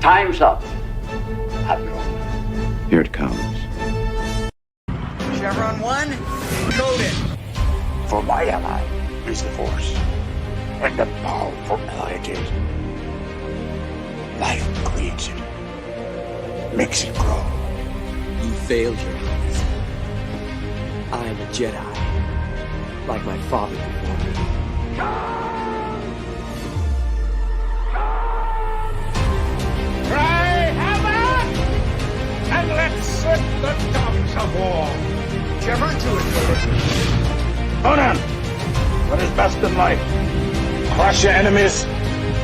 Time's up, Admiral. Here it comes. Chevron 1, coded. For my ally is the Force, and the powerful ally it is. Life creates it, makes it grow. You failed your Highness. I am a Jedi, like my father before me. Cry hammer, and let's set the dogs of war. Chevron 2 is coded. Conan, what is best in life? Crush your enemies,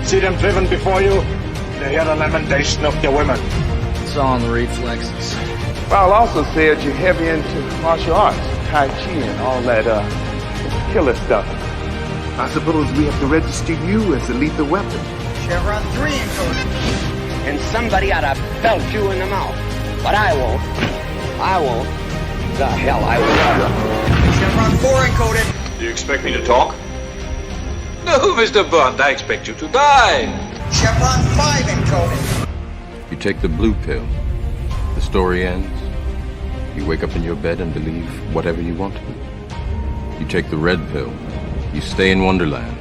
see them driven before you, to hear the lamentation of your women. It's all in the reflexes. Well, also said you're heavy into martial arts, Tai Chi and all that killer stuff. I suppose we have to register you as a lethal weapon. Chevron 3 encoded. And somebody ought to belt you in the mouth. But I won't. I won't. The hell I will. Chevron 4 encoded. Do you expect me to talk? No, Mr. Bond, I expect you to die. Chevron 5 encoded. You take the blue pill. The story ends. You wake up in your bed and believe whatever you want to. You take the red pill. You stay in Wonderland.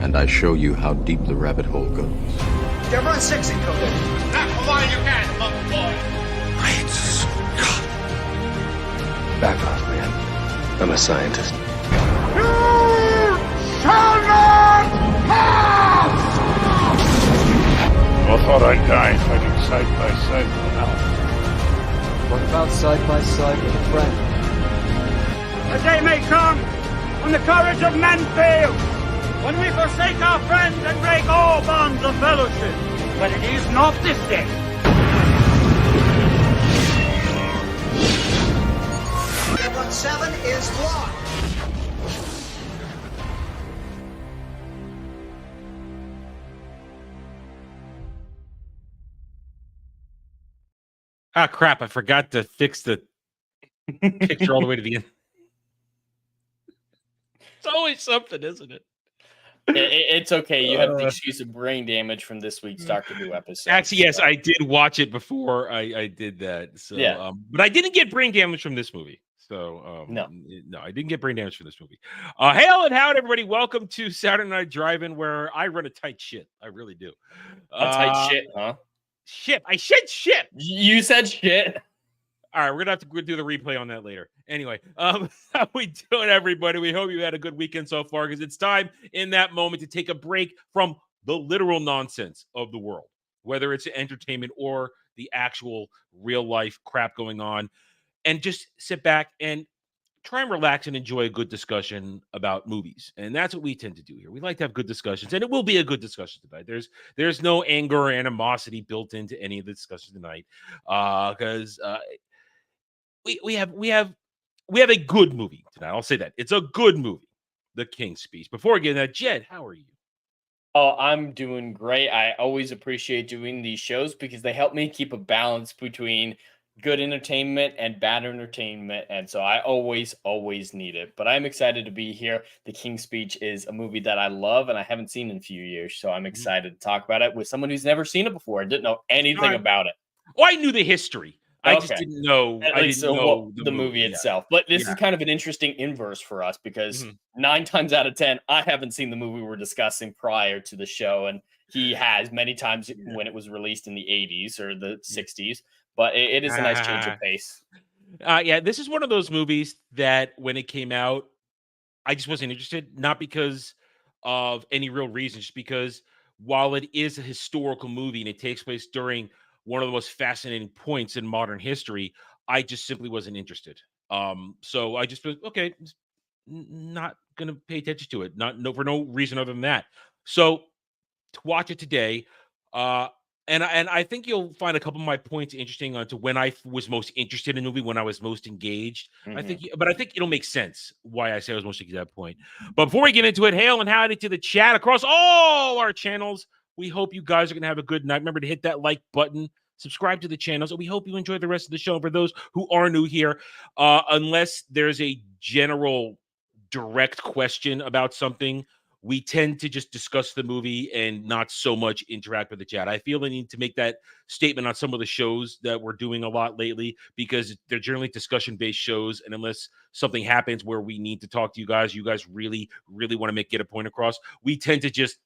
And I show you how deep the rabbit hole goes. Chevron 6 encoded. Not for while you can, monk boy. Great Scott. Back off, man. I'm a scientist. You shall not pass! I thought I'd die fighting side by side with an elf. What about side by side with a friend? A day may come when the courage of men fails, when we forsake our friends and break all bonds of fellowship. But it is not this day. Chevron 7 is locked. Ah, crap. I forgot to fix the picture all the way to the end. It's always something, isn't it? It's okay. You have the excuse of brain damage from this week's Doctor Who episode. Actually, yes, I did watch it before I did that. So, Yeah. But I didn't get brain damage from this movie. So, No, I didn't get brain damage from this movie. Hail and howdy, everybody. Welcome to Saturday Night Drive-In, where I run a tight shit. I really do. a tight shit, huh? Shit. I said shit. You said shit. All right, we're gonna have to do the replay on that later. Anyway, how we doing, everybody? We hope you had a good weekend so far, because it's time in that moment to take a break from the literal nonsense of the world, whether it's entertainment or the actual real life crap going on, and just sit back and try and relax and enjoy a good discussion about movies. And that's what we tend to do here. We like to have good discussions, and it will be a good discussion tonight. There's no anger or animosity built into any of the discussion tonight, because we have a good movie tonight. I'll say that. It's a good movie, The King's Speech. Before we get into that, Jed, how are you? Oh, I'm doing great. I always appreciate doing these shows because they help me keep a balance between good entertainment and bad entertainment. And so I always need it. But I'm excited to be here. The King's Speech is a movie that I love and I haven't seen in a few years. So I'm excited to talk about it with someone who's never seen it before. I didn't know anything about it. Oh, I knew the history. I just didn't know. At least the movie itself. But this Yeah. is kind of an interesting inverse for us because 9 times out of 10, I haven't seen the movie we're discussing prior to the show. And he has many times when it was released in the 80s or the 60s. But it is a nice change of pace. Yeah, this is one of those movies that when it came out, I just wasn't interested. Not because of any real reason, just because while it is a historical movie and it takes place during one of the most fascinating points in modern history, I just simply wasn't interested. So I just was okay, not gonna pay attention to it. For no reason other than that. So to watch it today, and I think you'll find a couple of my points interesting onto when I was most interested in the movie, when I was most engaged. I think it'll make sense why I say I was most engaged at that point. But before we get into it, hail and howdy to the chat across all our channels. We hope you guys are going to have a good night. Remember to hit that like button, subscribe to the channel. So we hope you enjoy the rest of the show. For those who are new here, unless there's a general direct question about something, we tend to just discuss the movie and not so much interact with the chat. I feel the need to make that statement on some of the shows that we're doing a lot lately, because they're generally discussion-based shows, and unless something happens where we need to talk to you guys really, really want to get a point across, we tend to just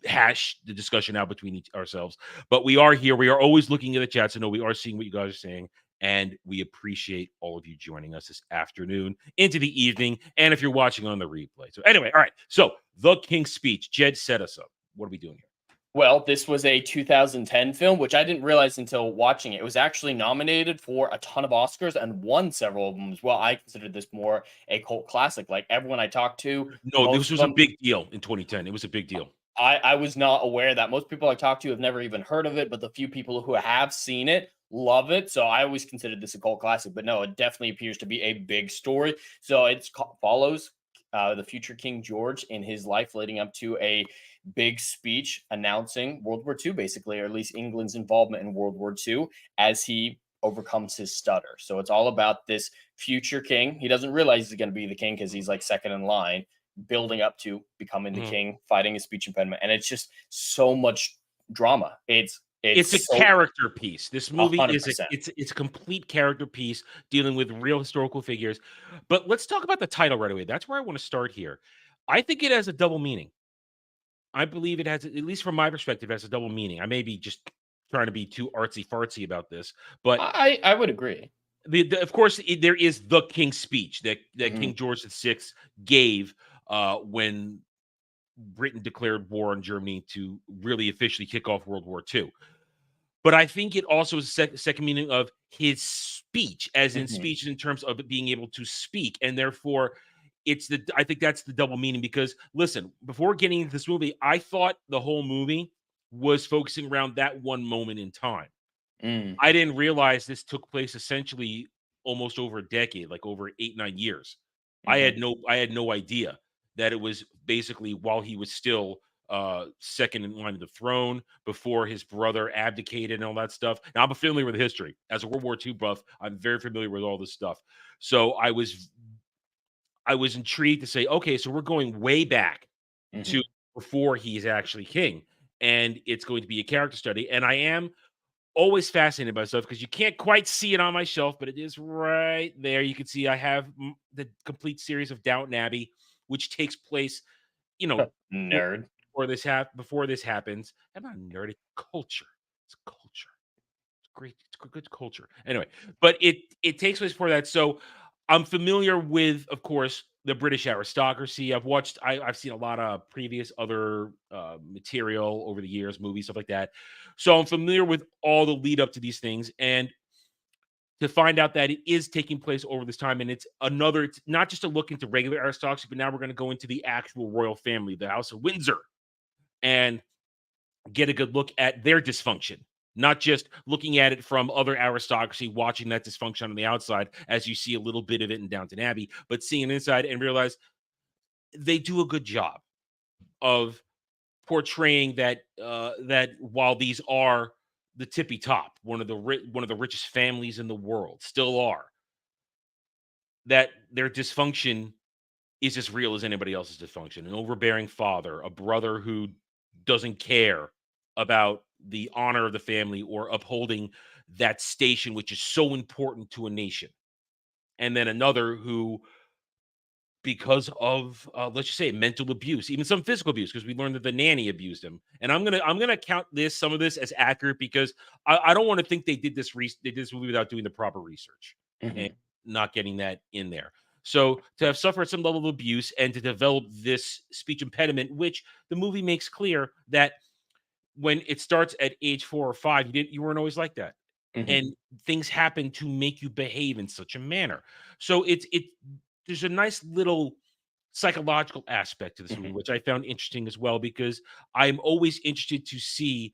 hash the discussion out between ourselves. But we are here. We are always looking at the chat, so no, we are seeing what you guys are saying. And we appreciate all of you joining us this afternoon into the evening. And if you're watching on the replay. So anyway, all right. So The King's Speech. Jed, set us up. What are we doing here? Well, this was a 2010 film, which I didn't realize until watching it. It was actually nominated for a ton of Oscars and won several of them as well. I considered this more a cult classic. Like everyone I talked to. No, this was a big deal in 2010. It was a big deal. I was not aware that most people I talked to have never even heard of it, but the few people who have seen it love it. So I always considered this a cult classic, but no, it definitely appears to be a big story. So it follows the future King George in his life leading up to a big speech announcing World War II, basically, or at least England's involvement in World War II as he overcomes his stutter. So it's all about this future king. He doesn't realize he's going to be the king because he's like second in line, building up to becoming the king, fighting a speech impediment. And it's just so much drama. It's a character piece. This movie 100%. is it's a complete character piece dealing with real historical figures. But let's talk about the title right away. That's where I want to start here. I think it has a double meaning. I believe it has, at least from my perspective, has a double meaning. I may be just trying to be too artsy fartsy about this, but I would agree. Of course, there is the King's Speech that King George VI gave when Britain declared war on Germany to really officially kick off World War II. But I think it also is a second meaning of his speech, as in speech in terms of it being able to speak. And therefore, I think that's the double meaning, because listen, before getting into this movie, I thought the whole movie was focusing around that one moment in time. I didn't realize this took place essentially almost over a decade, like over 8-9 years. I had no idea that it was basically while he was still second in line to the throne, before his brother abdicated and all that stuff. Now, I'm familiar with history. As a World War II buff, I'm very familiar with all this stuff. So I was intrigued to say, okay, so we're going way back to before he's actually king, and it's going to be a character study. And I am always fascinated by stuff because you can't quite see it on my shelf, but it is right there. You can see I have the complete series of Downton Abbey, which takes place, nerd. Before this happens. I'm not a nerd. It's culture. It's culture. It's great. It's good culture. Anyway, but it takes place before that. So I'm familiar with, of course, the British aristocracy. I've seen a lot of previous other material over the years, movies, stuff like that. So I'm familiar with all the lead up to these things, and to find out that it is taking place over this time, and it's not just a look into regular aristocracy, but now we're going to go into the actual royal family, the House of Windsor, and get a good look at their dysfunction. Not just looking at it from other aristocracy, watching that dysfunction on the outside, as you see a little bit of it in Downton Abbey, but seeing it inside and realize they do a good job of portraying that that while these are the tippy top, one of the richest families in the world, still are, that their dysfunction is as real as anybody else's dysfunction. An overbearing father, a brother who doesn't care about the honor of the family or upholding that station, which is so important to a nation. And then another who, because of let's just say mental abuse, even some physical abuse, because we learned that the nanny abused him. And I'm gonna count some of this as accurate, because I don't want to think they did this movie without doing the proper research and not getting that in there. So to have suffered some level of abuse and to develop this speech impediment, which the movie makes clear that when it starts at age 4 or 5, you weren't always like that. And things happen to make you behave in such a manner. So there's a nice little psychological aspect to this movie, which I found interesting as well, because I'm always interested to see,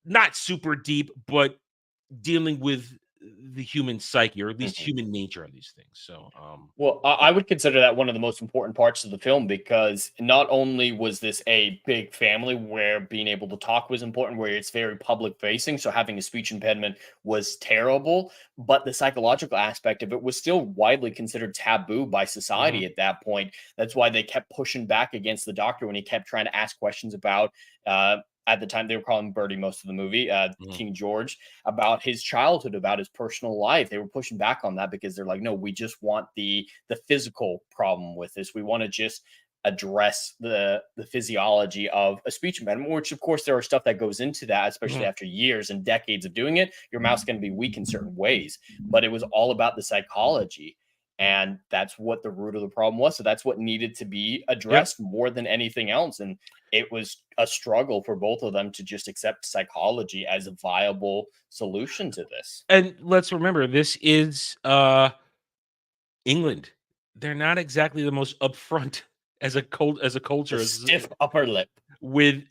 not super deep, but dealing with the human psyche, or at least Mhm. human nature of these things. So, Well, I would consider that one of the most important parts of the film because not only was this a big family where being able to talk was important, where it's very public facing, so having a speech impediment was terrible, but the psychological aspect of it was still widely considered taboo by society at that point. That's why they kept pushing back against the doctor when he kept trying to ask questions about. At the time, they were calling him Bertie most of the movie, mhm. King George, about his childhood, about his personal life. They were pushing back on that because they're like, no, we just want the physical problem with this. We want to just address the physiology of a speech impediment, which of course there are stuff that goes into that, especially Mhm. after years and decades of doing it. Your mouth's going to be weak in certain ways, but it was all about the psychology. And that's what the root of the problem was. So that's what needed to be Yep. addressed more than anything else. And it was a struggle for both of them to just accept psychology as a viable solution to this. And let's remember, this is England. They're not exactly the most upfront as a culture, The as stiff upper lip. with,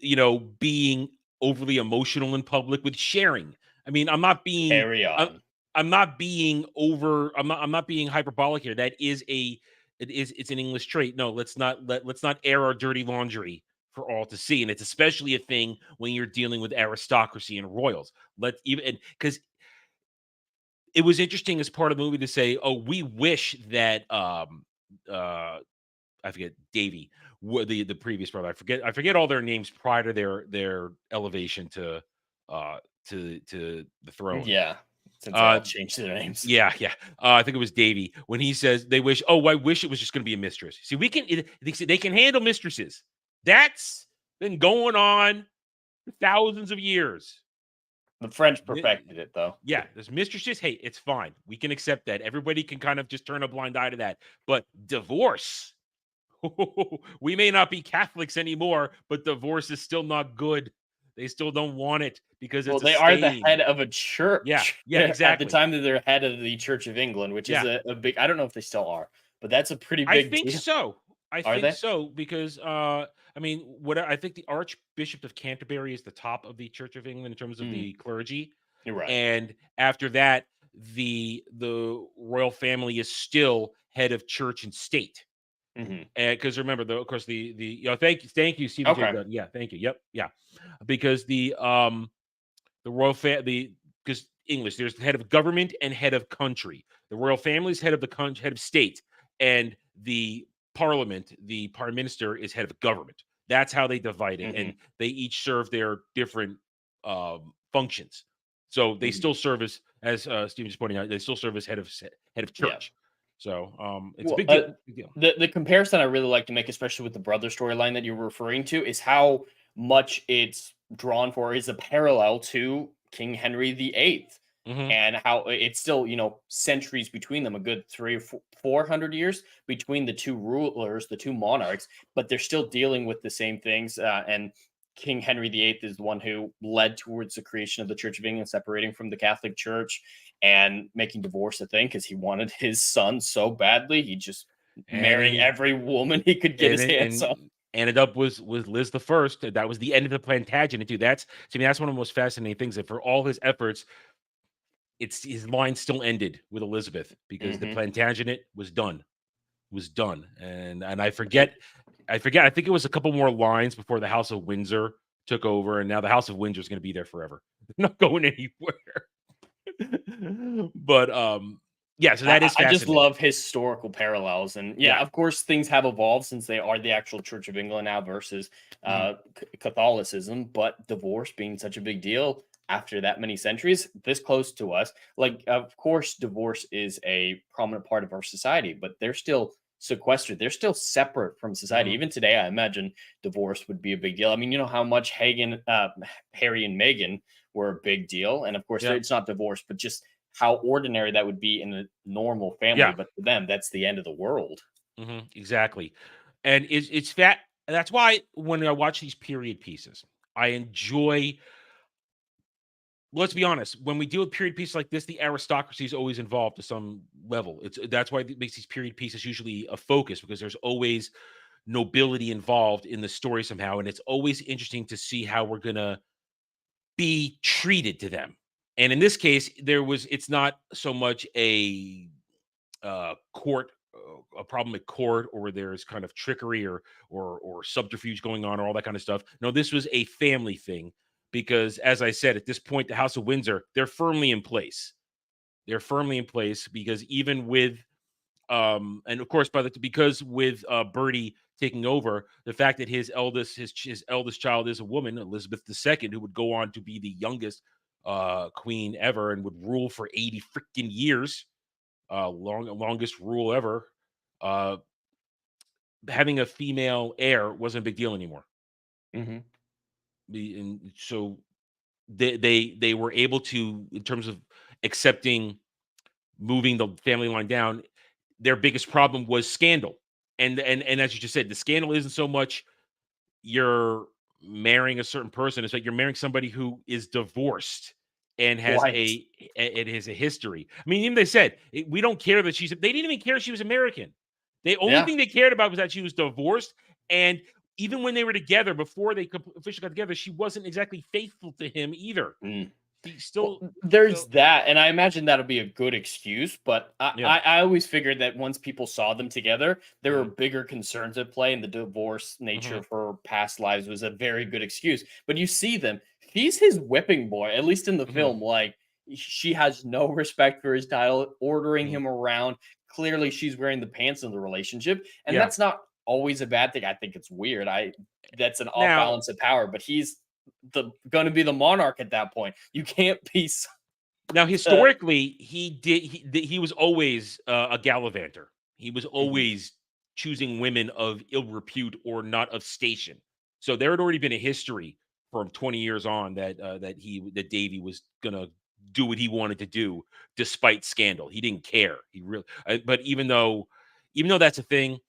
being overly emotional in public, with sharing. I mean, Carry I'm, on. I'm not being over. I'm not being hyperbolic here. That is it's an English trait. No, let's not air our dirty laundry for all to see, and it's especially a thing when you're dealing with aristocracy and royals. Let's even, because it was interesting as part of the movie to say, "Oh, we wish that uh I forget Davy, the previous brother. I forget all their names prior to their elevation to the throne. Yeah. Since they Uh, all changed their names. yeah, yeah. I think it was Davy when he says they wish. Oh, I wish it was just going to be a mistress. See, they can handle mistresses. That's been going on for thousands of years. The French Mi- perfected it though. Yeah, there's mistresses. Hey, it's fine. We can accept that. Everybody can kind of just turn a blind eye to that. But divorce, we may not be Catholics anymore, but divorce is still not good. They still don't want it because Well, it's a they are the stain. head of a Yeah, church yeah, at the exactly. time that they're head of the Church of England, which is Yeah, a big, I don't know if they still are, but that's a pretty I big think deal. so. I Are think they? so because I mean, what I think the Archbishop of Canterbury is the top of the Church of England in terms of Mm, the clergy, you're right. and after that, the royal family is still head of church and state. Hmm. And because remember, of course, thank you, Stephen J. Okay. Goodman. Yeah, thank you. Yep, yeah, because the royal family, because English, there's head of government and head of country. The royal family is head of head of state, and the parliament, the prime minister, is head of government. That's how they divide it, and Hmm. they each serve their different functions. So they Hmm. still serve as Stephen just pointing out, they still serve as head of Yeah. church. So it's a Well, big deal. Big deal. the comparison I really like to make, especially with the brother storyline that you're referring to, is how much it's drawn for is a parallel to King Henry VIII, Hmm. and how it's still centuries between them, a good 400 years between the two rulers, the two monarchs, but they're still dealing with the same things. And King Henry VIII is the one who led towards the creation of the Church of England, separating from the Catholic Church and making divorce a thing because he wanted his son so badly. He just And marrying then every woman he could get and his then hands on. and ended up with Liz the First. That was the end of the Plantagenet too. That's to me, that's one of the most fascinating things. That for all his efforts, it's his line still ended with Elizabeth because the Hmm. Plantagenet was done. And I think it was a couple more lines before the House of Windsor took over, and now the House of Windsor is going to be there forever. They're not going anywhere. But yeah, so that is I just fascinating. love historical parallels, and yeah, Yeah. of course, things have evolved since they are the actual Church of England now versus Mhm. Catholicism. But divorce being such a big deal after that many centuries, this close to us, like of course, divorce is a prominent part of our society, but they're still sequestered. They're still separate from society. Mhm. Even today, I imagine divorce would be a big deal. I mean, you know how much Harry and Meghan were a big deal, and of course, Yeah. it's not divorce, but just how ordinary that would be in a normal family, Yeah. but to them, that's the end of the world. Exactly. And it's fat. That's why when I watch these period pieces, I enjoy. Let's be honest. When we deal with period pieces like this, the aristocracy is always involved to some level. That's why it makes these period pieces usually a focus because there's always nobility involved in the story somehow, and it's always interesting to see how we're gonna be treated to them. And in this case, it's not so much a court, a problem at court, or there's kind of trickery or subterfuge going on, or all that kind of stuff. No, this was a family thing because, as I said, at this point, the House of Windsor, they're firmly in place. They're firmly in place because even with, and of course, because with Bertie taking over, the fact that his eldest child is a woman, Elizabeth II, who would go on to be the youngest queen ever and would rule for 80 freaking years, longest rule ever. Having a female heir wasn't a big deal anymore. Mm-hmm. And so they were able to, in terms of accepting moving the family line down. Their biggest problem was scandal, and as you just said, the scandal isn't so much you're marrying a certain person; it's like you're marrying somebody who is divorced and has Right. it has a history. I mean, even they said we don't care that they didn't even care she was American. The only Yeah. thing they cared about was that she was divorced, and even when they were together, before they officially got together, she wasn't exactly faithful to him either. Mm. He still There's that, and I imagine that'll be a good excuse. But Yeah. I always figured that once people saw them together, there were Mhm. bigger concerns at play, and the divorce nature Mhm. of her past lives was a very good excuse. But you see them; he's his whipping boy, at least in the Mhm. film. Like she has no respect for his title, ordering Mhm. him around. Clearly, she's wearing the pants in the relationship, and Yeah. that's not always a bad thing. I think it's weird. That's an off Now balance of power, but he's going to be the monarch at that point. You can't be Now, historically, he was always a gallivanter. He was Mhm. always choosing women of ill repute or not of station. So there had already been a history from 20 years on that Davy was gonna do what he wanted to do despite scandal. He didn't care. He really, but even though that's a thing,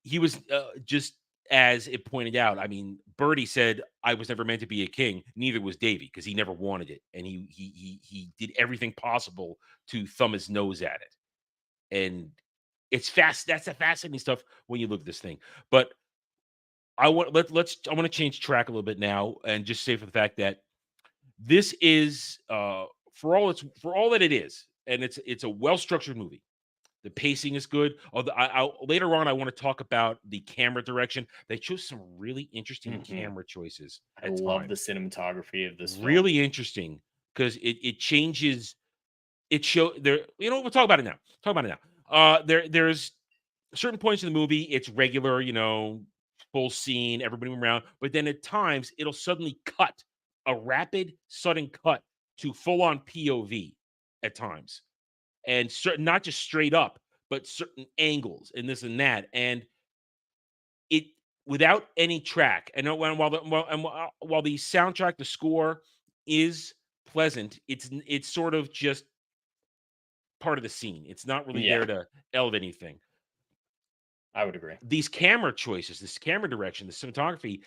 he was just as it pointed out. I mean, Bertie said, "I was never meant to be a king." Neither was Davy because he never wanted it, and he did everything possible to thumb his nose at it. And it's fast. That's the fascinating stuff when you look at this thing. But I want to change track a little bit now and just say for the fact that this is for all that it is, and it's a well structured movie. The pacing is good. Although later on, I want to talk about the camera direction. They chose some really interesting Mhm. camera choices I at love the times. cinematography of this film. Really interesting because it changes. It show there. You know, we'll talk about it now. Talk about it now. There's certain points in the movie. It's regular, full scene, everybody around. But then at times, it'll suddenly cut a rapid, sudden cut to full on POV at times and certain not just straight up, but certain angles and this and that, and it without any track. And while the soundtrack, the score is pleasant, it's sort of just part of the scene. It's not really Yeah, there to elevate anything. I would agree. These camera choices, this camera direction, the cinematography,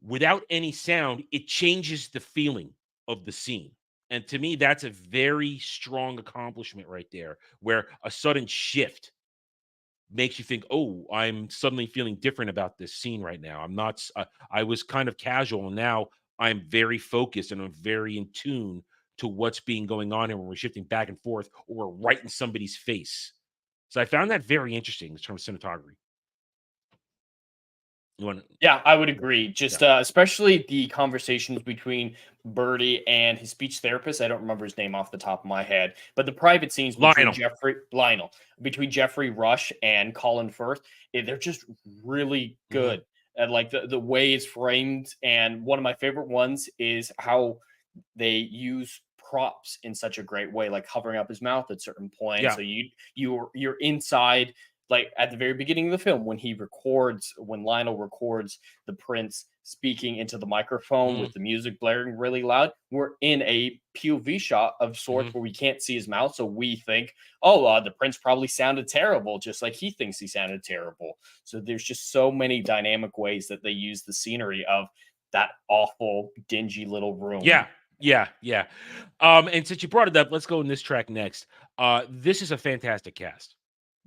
without any sound, it changes the feeling of the scene. And to me, that's a very strong accomplishment right there, where a sudden shift makes you think, "Oh, I'm suddenly feeling different about this scene right now. I'm not. I was kind of casual, and now I'm very focused and I'm very in tune to what's being going on here when we're shifting back and forth, or we're right in somebody's face." So I found that very interesting in terms of cinematography. You want? Yeah, I would Yeah, agree. yeah. Just especially the conversations between Bertie and his speech therapist. I don't remember his name off the top of my head, but the private scenes between Lionel. Jeffrey Rush and Colin Firth, they're just really Mhm. good. And like the way it's framed, and one of my favorite ones is how they use props in such a great way, like covering up his mouth at certain points. Yeah. So you're inside, like at the very beginning of the film when Lionel records the prince speaking into the microphone Mhm. with the music blaring really loud. We're in a POV shot of sorts Mhm. where we can't see his mouth, so we think, oh, the prince probably sounded terrible, just like he thinks he sounded terrible. So there's just so many dynamic ways that they use the scenery of that awful, dingy little room. Yeah. Yeah. Yeah. And since you brought it up, let's go in this track next. This is a fantastic cast.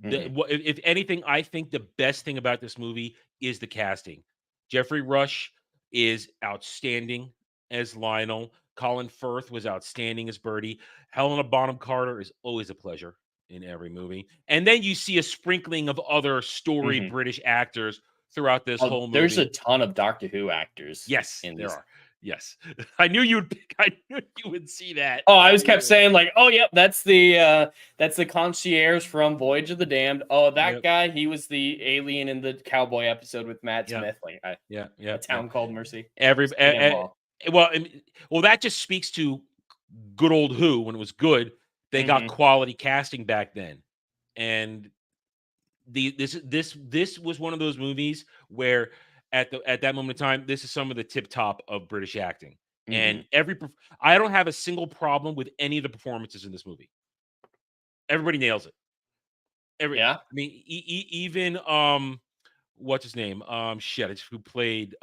Mhm. If anything, I think the best thing about this movie is the casting. Jeffrey Rush is outstanding as Lionel. Colin Firth was outstanding as Birdie. Helena Bonham Carter is always a pleasure in every movie. And then you see a sprinkling of other storied British actors throughout this whole movie. There's a ton of Doctor Who actors. Yes, in there this. are. Yes, I knew you would see that. Oh, I was kept saying like, oh yep, that's the concierge from Voyage of the Damned. Oh, that guy, he was the alien in the cowboy episode with Matt Smith. Like, A Town Called Mercy. Well, that just speaks to good old Who. When it was good, they got quality casting back then, and this was one of those movies where at that moment in time, this is some of the tip top of British acting. And I don't have a single problem with any of the performances in this movie. Everybody nails it. I mean, even what's his name? Who played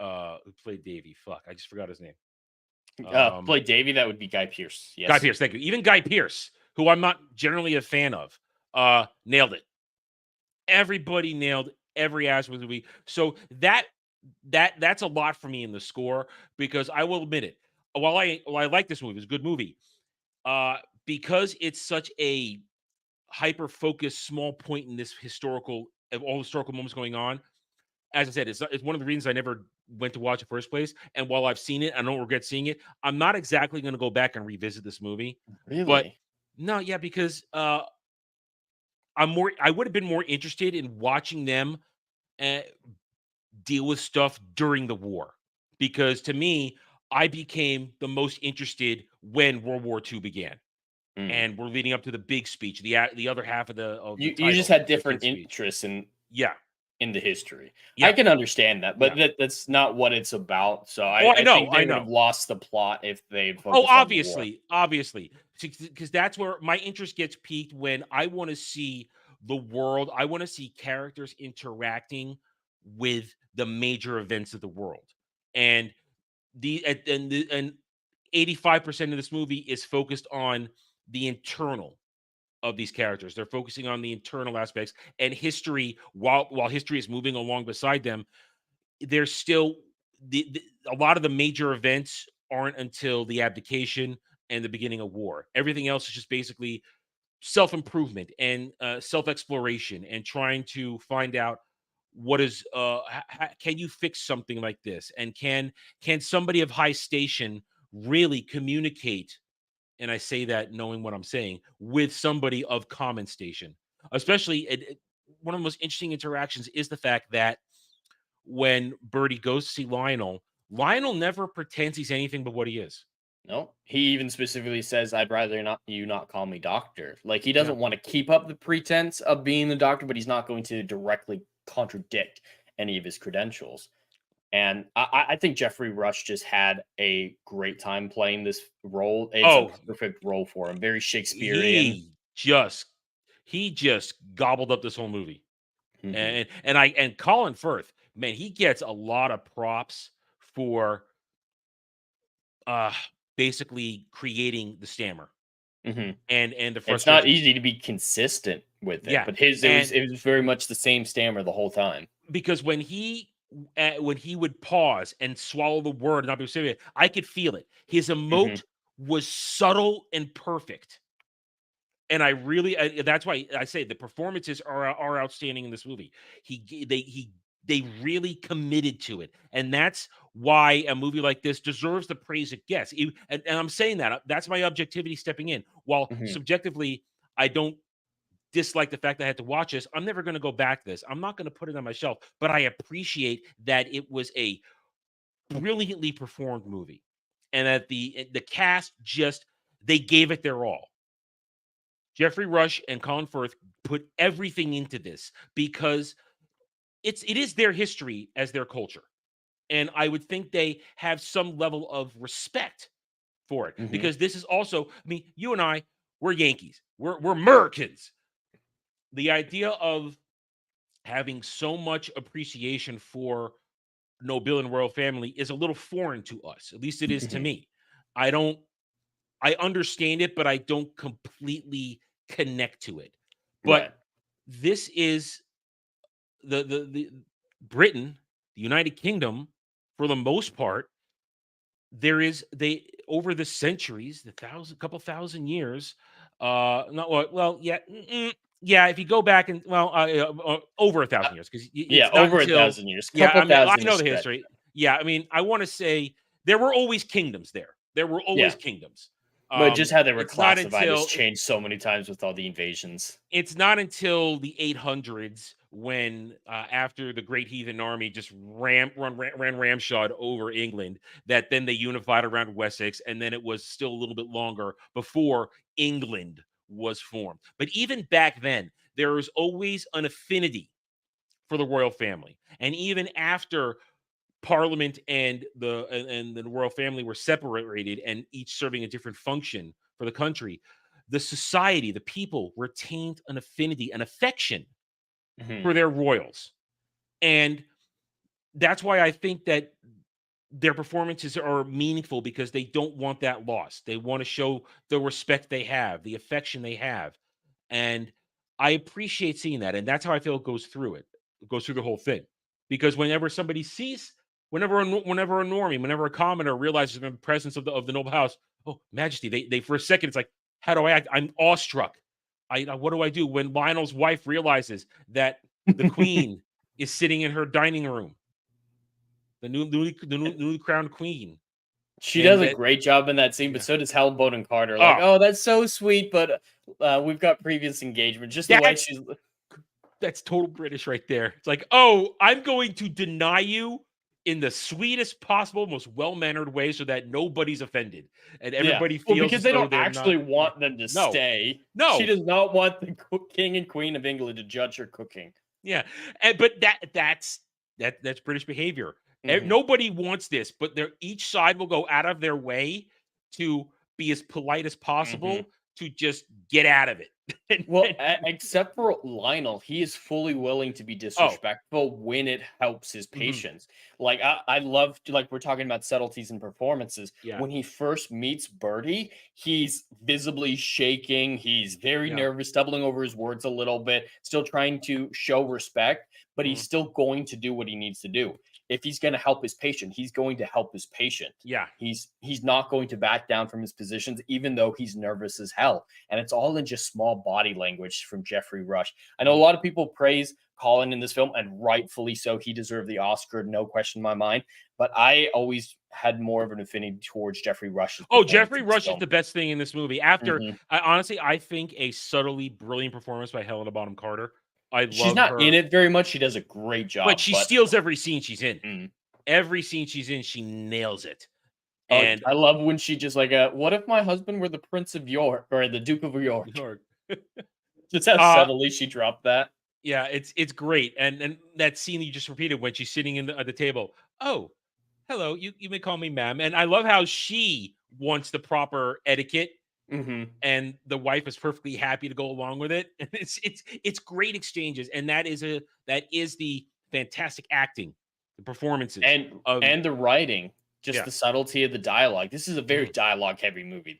Davy? Fuck, I just forgot his name. Played Davy. That would be Guy Pearce. Yes. Guy Pearce. Thank you. Even Guy Pearce, who I'm not generally a fan of, nailed it. Everybody nailed every aspect of the movie. So that's a lot for me in the score, because I will admit it. While I like this movie, it's a good movie. Because it's such a hyper-focused small point in this historical moments going on. As I said, it's one of the reasons I never went to watch it in the first place. And while I've seen it, I don't regret seeing it. I'm not exactly going to go back and revisit this movie. Really? But no, yeah, because I would have been more interested in watching them deal with stuff during the war, because to me, I became the most interested when World War II began, and we're leading up to the big speech, the other half of the you title, just had different interests in the history. Yeah. I can understand that, but that's not what it's about. So I think they would have lost the plot if they focused on the war. Obviously, because that's where my interest gets piqued, when I want to see the world. I want to see characters interacting with the major events of the world, and 85% of this movie is focused on the internal of these characters. They're focusing on the internal aspects, and history. While history is moving along beside them, there's still a lot of the major events aren't until the abdication and the beginning of war. Everything else is just basically self-improvement and self-exploration, and trying to find out what is can you fix something like this, and can somebody of high station really communicate, and I say that knowing what I'm saying, with somebody of common station. Especially one of the most interesting interactions is the fact that when Birdie goes to see Lionel never pretends he's anything but what he is. No, he even specifically says, "I'd rather not call me doctor." Like, he doesn't want to keep up the pretense of being the doctor, but he's not going to directly contradict any of his credentials. And I think Jeffrey Rush just had a great time playing this role. It's a perfect role for him. Very Shakespearean. He just gobbled up this whole movie. And Colin Firth, man, he gets a lot of props for basically creating the stammer. And the frustration. It's not easy to be consistent with it, but it was very much the same stammer the whole time. Because when he would pause and swallow the word and not be serious, I could feel it. His emote was subtle and perfect. And I really, that's why I say the performances are outstanding in this movie. They really committed to it. And that's why a movie like this deserves the praise it gets. And I'm saying that's my objectivity stepping in. While subjectively, I don't dislike the fact that I had to watch this, I'm never going to go back to this. I'm not going to put it on my shelf, but I appreciate that it was a brilliantly performed movie. And that the cast they gave it their all. Jeffrey Rush and Colin Firth put everything into this, because it is their history as their culture. And I would think they have some level of respect for it, because this is also, I mean, you and I, we're Yankees. We're Americans. The idea of having so much appreciation for noble and royal family is a little foreign to us. At least it is to me. I understand it, but I don't completely connect to it. But this is the Britain, the United Kingdom, for the most part. over the centuries, the couple thousand years, not what, well, yeah, yeah. If you go back and over 1,000 years, because Yeah, it's not over until 1,000 years. yeah. Couple I mean, I thousand know is the stretch. history. Yeah, I mean, I want to say there were always kingdoms there. There were always Yeah. kingdoms. But just how they were It's not classified has until changed so many times with all the invasions. it's not until the 800s when after the Great Heathen Army just ran ramshod over England that then they unified around Wessex, and then it was still a little bit longer before England was formed. But even back then, there was always an affinity for the royal family, and even after Parliament and the royal family were separated and each serving a different function for the country, the society, the people retained an affinity, an affection for their royals. And that's why I think that their performances are meaningful, because they don't want that lost. They want to show the respect they have, the affection they have. And I appreciate seeing that. And that's how I feel it goes through it. It goes through the whole thing. Because whenever somebody sees, whenever a normie, whenever a commoner realizes the presence of the noble house, oh, Majesty, they for a second, it's like, how do I act? I'm awestruck. What do I do when Lionel's wife realizes that the queen is sitting in her dining room, the newly crowned queen? She And does a great job in that scene, but Yeah. so does Helen Bonham Carter. Like, oh, that's so sweet, but we've got previous engagement. Just the way she's. That's total British right there. It's like, oh, I'm going to deny you in the sweetest possible, most well-mannered way, so that nobody's offended and everybody feels because as they though don't they're actually not, want them to stay. No, she does not want the king and queen of England to judge her cooking. Yeah, but that's British behavior. Nobody wants this, but each side will go out of their way to be as polite as possible to just get out of it. Well, except for Lionel, he is fully willing to be disrespectful when it helps his patients. Like I love, like we're talking about subtleties and performances. Yeah. When he first meets Birdie, he's visibly shaking. He's very nervous, stumbling over his words a little bit, still trying to show respect, but he's still going to do what he needs to do. If he's going to help his patient, he's going to help his patient. Yeah. He's not going to back down from his positions, even though he's nervous as hell. And it's all in just small body language from Jeffrey Rush. I know a lot of people praise Colin in this film, and rightfully so. He deserved the Oscar, no question in my mind. But I always had more of an affinity towards Jeffrey Rush. Oh, Jeffrey Rush is the best thing in this movie. After, I think a subtly brilliant performance by Helena Bonham Carter. She's not in it very much. She does a great job. But she steals every scene she's in. Every scene she's in, she nails it. And I love when she just like, what if my husband were the Prince of York or the Duke of York? Just how subtly she dropped that. Yeah, it's great. And that scene you just repeated when she's sitting at the table. Oh, hello, you may call me ma'am. And I love how she wants the proper etiquette. And the wife is perfectly happy to go along with it. And it's great exchanges, and that is the fantastic acting, the performances, and the writing, just the subtlety of the dialogue. This is a very dialogue heavy movie.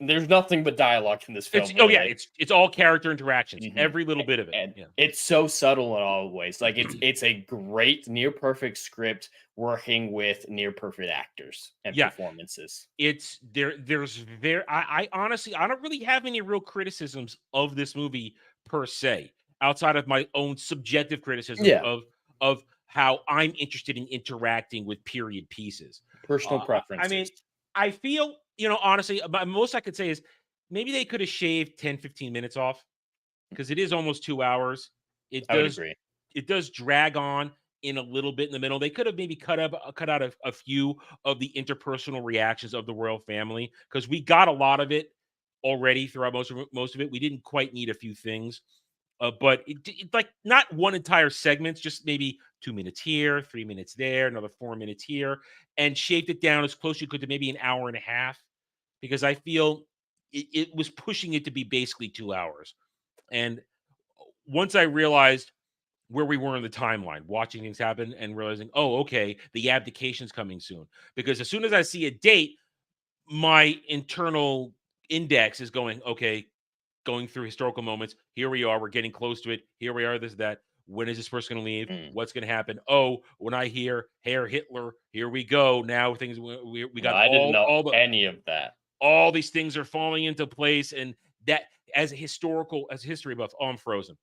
There's nothing but dialogue in this film. It's all character interactions, every little bit of it. And it's so subtle in all ways. Like it's a great near perfect script working with near perfect actors and performances. It's I honestly, I don't really have any real criticisms of this movie per se, outside of my own subjective criticism of how I'm interested in interacting with period pieces. Personal preferences. I mean, I feel, honestly, most I could say is maybe they could have shaved 10, 15 minutes off, because it is almost 2 hours. I would agree. It does drag on in a little bit in the middle. They could have maybe cut out a few of the interpersonal reactions of the royal family, because we got a lot of it already throughout most of it. We didn't quite need a few things. But it like not one entire segment, just maybe 2 minutes here, 3 minutes there, another 4 minutes here, and shaved it down as close as you could to maybe an hour and a half, because I feel it was pushing it to be basically 2 hours. And once I realized where we were in the timeline, watching things happen and realizing, oh, okay, the abdication's coming soon. Because as soon as I see a date, my internal index is going, okay, going through historical moments. Here we are. We're getting close to it. Here we are. This, that. When is this person going to leave? Mm. What's going to happen? Oh, when I hear Herr Hitler, here we go. Now things we got I didn't know all the any of that. all these things are falling into place, and that as history buff. Oh, I'm frozen.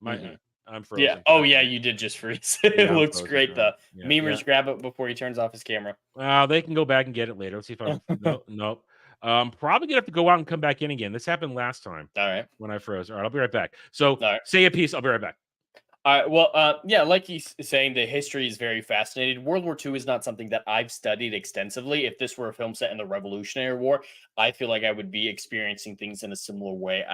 I'm frozen. Yeah. Oh, yeah. You did just freeze. Yeah, It I'm looks frozen. great, though. Yeah, Memers, grab it before he turns off his camera. They can go back and get it later. Let's see if I'm nope. Probably gonna have to go out and come back in again. This happened last time. All right. When I froze. All right, I'll be right back. So right. say a piece. I'll be right back. All right. Well, yeah, like he's saying, the history is very fascinating. World War II is not something that I've studied extensively. If this were a film set in the Revolutionary War, I feel like I would be experiencing things in a similar way.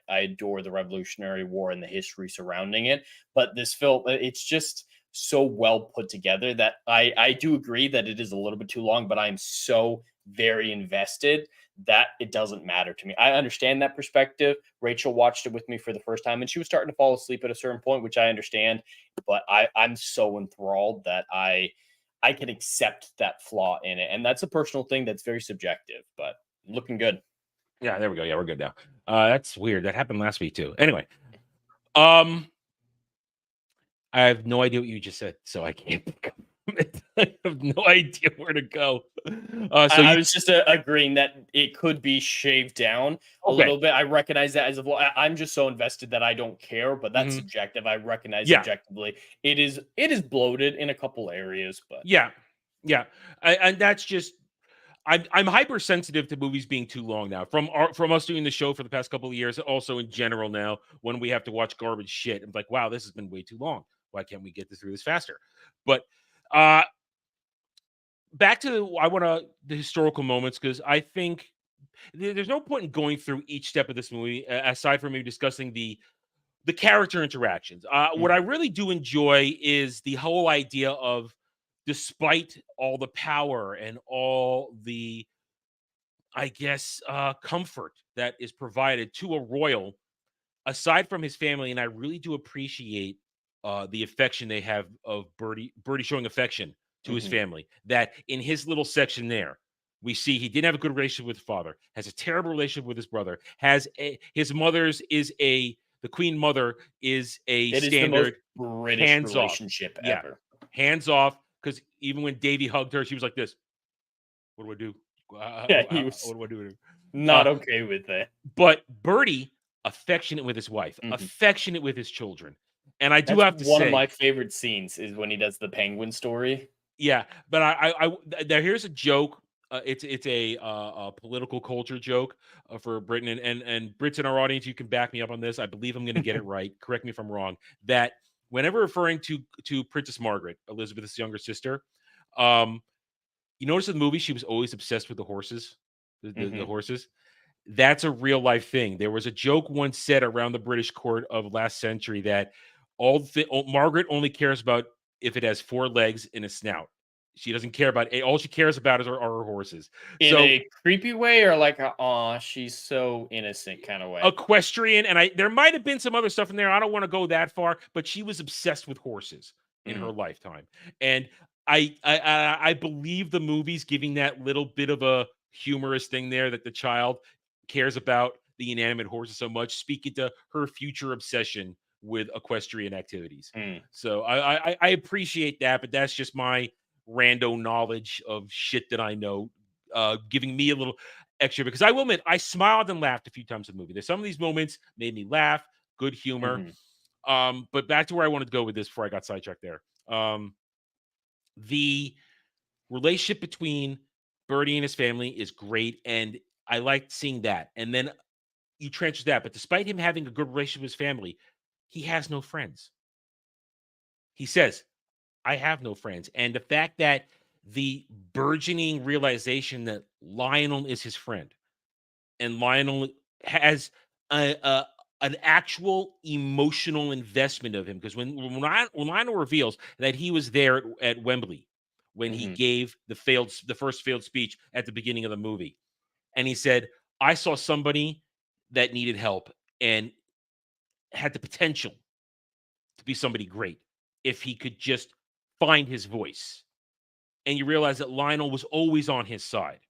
I adore the Revolutionary War and the history surrounding it. But this film, it's just so well put together that I do agree that it is a little bit too long, but I'm so very invested that it doesn't matter to me. I understand that perspective. Rachel watched it with me for the first time and she was starting to fall asleep at a certain point, which I understand, but I'm so enthralled that I can accept that flaw in it. And that's a personal thing that's very subjective, but looking good. Yeah, there we go. Yeah, we're good now. That's weird. That happened last week too. Anyway, I have no idea what you just said, so I can't I have no idea where to go. I was just agreeing that it could be shaved down a little bit. I recognize that as I'm just so invested that I don't care, but that's subjective. I recognize objectively it is bloated in a couple areas, but yeah, and that's just I'm hypersensitive to movies being too long now. From us doing the show for the past couple of years, also in general now, when we have to watch garbage shit, I'm like, wow, this has been way too long. Why can't we get through this faster? But back to the historical moments, because I think there's no point in going through each step of this movie aside from maybe discussing the character interactions. What I really do enjoy is the whole idea of, despite all the power and all the, I guess, comfort that is provided to a royal, aside from his family, and I really do appreciate the affection they have of Bertie showing affection to his family. That in his little section there, we see he didn't have a good relationship with his father, has a terrible relationship with his brother, his mother's is the Queen Mother is a standard British hands relationship off. ever. Yeah, hands off, because even when Davy hugged her, she was like this. What do I do? He was what do I do? Not okay with that. But Bertie, affectionate with his wife, affectionate with his children. And I do have to say, one of my favorite scenes is when he does the penguin story. Yeah, but here's a joke. It's a political culture joke for Britain, and Brits in our audience, you can back me up on this. I believe I'm going to get it right. Correct me if I'm wrong. That whenever referring to Princess Margaret, Elizabeth's younger sister, you notice in the movie she was always obsessed with the horses, the horses. That's a real life thing. There was a joke once said around the British court of last century that Margaret only cares about if it has 4 legs and a snout. She doesn't care about all she cares about are her horses. In a creepy way, or like she's so innocent kind of way. Equestrian, and there might have been some other stuff in there. I don't want to go that far, but she was obsessed with horses in her lifetime. And I believe the movie's giving that little bit of a humorous thing there, that the child cares about the inanimate horses so much, speaking to her future obsession with equestrian activities. So I appreciate that, but that's just my rando knowledge of shit that I know, giving me a little extra, because I will admit I smiled and laughed a few times in the movie. There's some of these moments made me laugh, good humor. But back to where I wanted to go with this before I got sidetracked there. The relationship between Bertie and his family is great, and I liked seeing that. And then you transfer that, but despite him having a good relationship with his family, he has no friends. He says, I have no friends. And the fact that the burgeoning realization that Lionel is his friend, and Lionel has an actual emotional investment of him, because when Lionel reveals that he was there at Wembley when he gave the first failed speech at the beginning of the movie, and he said, I saw somebody that needed help and had the potential to be somebody great if he could just find his voice. And you realize that Lionel was always on his side